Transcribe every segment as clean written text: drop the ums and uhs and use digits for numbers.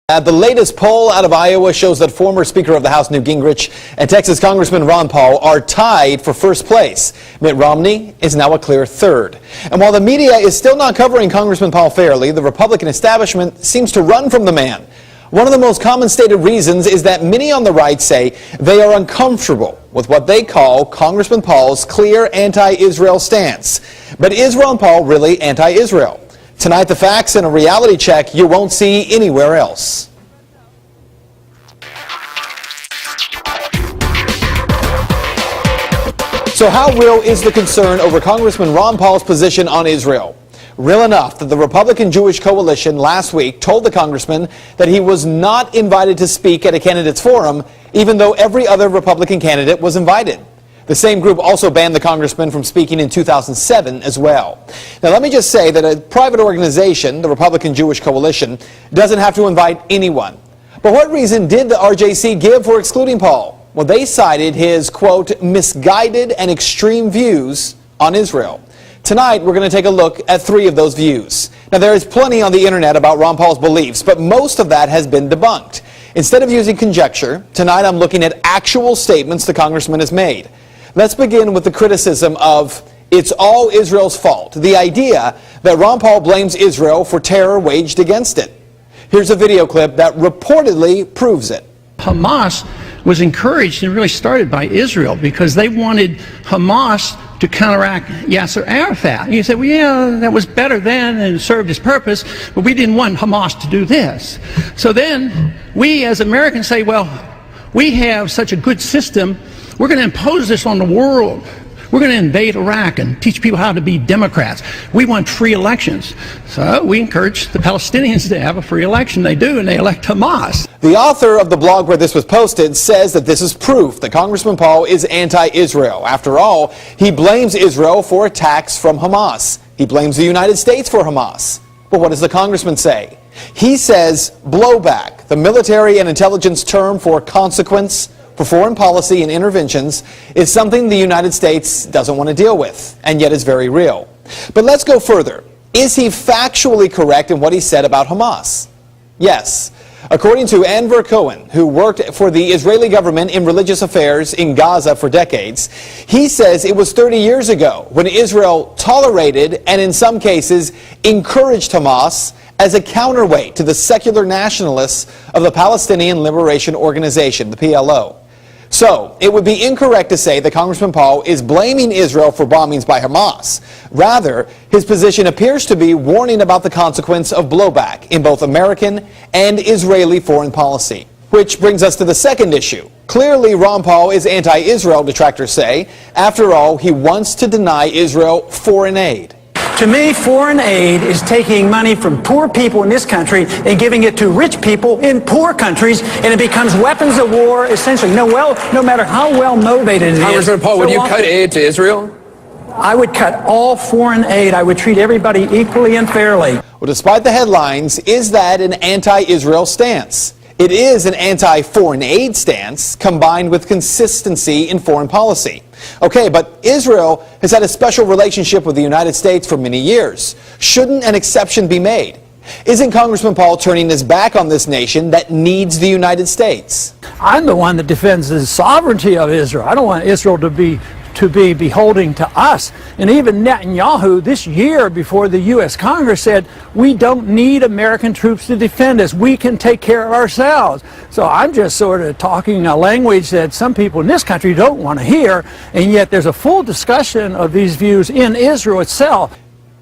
The latest poll out of Iowa shows that former Speaker of the House Newt Gingrich and Texas Congressman Ron Paul are tied for first place. Mitt Romney is now a clear third. And while the media is still not covering Congressman Paul fairly, the Republican establishment seems to run from the man. One of the most common stated reasons is that many on the right say they are uncomfortable with what they call Congressman Paul's clear anti-Israel stance. But is Ron Paul really anti-Israel? Tonight, the facts and a reality check you won't see anywhere else. So how real is the concern over Congressman Ron Paul's position on Israel? Real enough that the Republican Jewish Coalition last week told the congressman that he was not invited to speak at a candidates forum, even though every other Republican candidate was invited. The same group also banned the congressman from speaking in 2007 as well. Now, let me just say that a private organization, the Republican Jewish Coalition, doesn't have to invite anyone. But what reason did the RJC give for excluding Paul? Well, they cited his, quote, misguided and extreme views on Israel. Tonight, we're going to take a look at 3 of those views. Now, there is plenty on the internet about Ron Paul's beliefs, but most of that has been debunked. Instead of using conjecture, tonight I'm looking at actual statements the congressman has made. Let's begin with the criticism of it's all Israel's fault, the idea that Ron Paul blames Israel for terror waged against it. Here's a video clip that reportedly proves it. Hamas was encouraged and really started by Israel because they wanted Hamas to counteract Yasser Arafat. And you say, well, yeah, that was better then and it served its purpose, but we didn't want Hamas to do this. So then we as Americans say, well, we have such a good system, we're going to impose this on the world. We're going to invade Iraq and teach people how to be Democrats. We want free elections. So we encourage the Palestinians to have a free election. They do, and they elect Hamas. The author of the blog where this was posted says that this is proof that Congressman Paul is anti-Israel. After all, he blames Israel for attacks from Hamas. He blames the United States for Hamas. But what does the congressman say? He says blowback, the military and intelligence term for consequence for foreign policy and interventions, is something the United States doesn't want to deal with, and yet is very real. But let's go further. Is he factually correct in what he said about Hamas? Yes. According to Anver Cohen, who worked for the Israeli government in religious affairs in Gaza for decades, he says it was 30 years ago when Israel tolerated and in some cases encouraged Hamas as a counterweight to the secular nationalists of the Palestinian Liberation Organization, the PLO. So, it would be incorrect to say that Congressman Paul is blaming Israel for bombings by Hamas. Rather, his position appears to be warning about the consequence of blowback in both American and Israeli foreign policy. Which brings us to the second issue. Clearly, Ron Paul is anti-Israel, detractors say. After all, he wants to deny Israel foreign aid. To me, foreign aid is taking money from poor people in this country and giving it to rich people in poor countries, and it becomes weapons of war, essentially. No matter how well motivated it is. Congressman Paul, would you cut aid to Israel? I would cut all foreign aid. I would treat everybody equally and fairly. Well, despite the headlines, is that an anti-Israel stance? It is an anti-foreign aid stance combined with consistency in foreign policy. Okay, but Israel has had a special relationship with the United States for many years. Shouldn't an exception be made? Isn't Congressman Paul turning his back on this nation that needs the United States? I'm the one that defends the sovereignty of Israel. I don't want Israel to be beholding to us. And even Netanyahu this year before the U.S. Congress said, we don't need American troops to defend us. We can take care of ourselves. So I'm just sort of talking a language that some people in this country don't want to hear, and yet there's a full discussion of these views in Israel itself.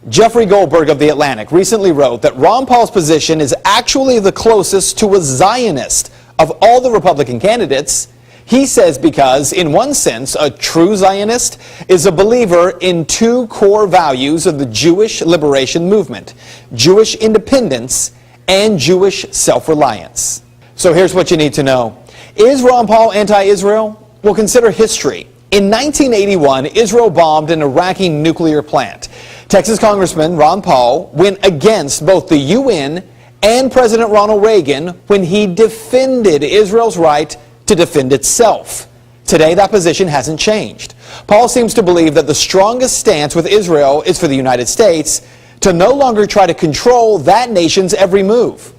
Jeffrey Goldberg of The Atlantic recently wrote that Ron Paul's position is actually the closest to a Zionist of all the Republican candidates. He says because, in one sense, a true Zionist is a believer in 2 core values of the Jewish liberation movement: Jewish independence and Jewish self-reliance. So here's what you need to know. Is Ron Paul anti-Israel? Well, consider history. In 1981, Israel bombed an Iraqi nuclear plant. Texas Congressman Ron Paul went against both the UN and President Ronald Reagan when he defended Israel's right to defend itself. Today, that position hasn't changed. Paul seems to believe that the strongest stance with Israel is for the United States to no longer try to control that nation's every move.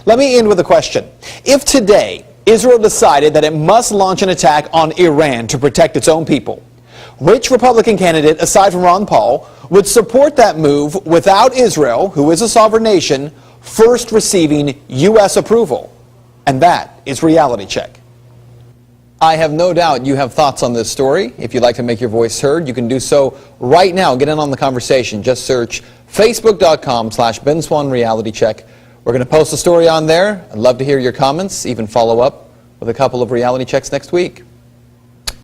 Let me end with a question. If today Israel decided that it must launch an attack on Iran to protect its own people, which Republican candidate, aside from Ron Paul, would support that move without Israel, who is a sovereign nation, first receiving U.S. approval? And that is Reality Check. I have no doubt you have thoughts on this story. If you'd like to make your voice heard, you can do so right now. Get in on the conversation. Just search facebook.com/Ben Swann Reality Check. We're going to post a story on there. I'd love to hear your comments, even follow up with a couple of reality checks next week.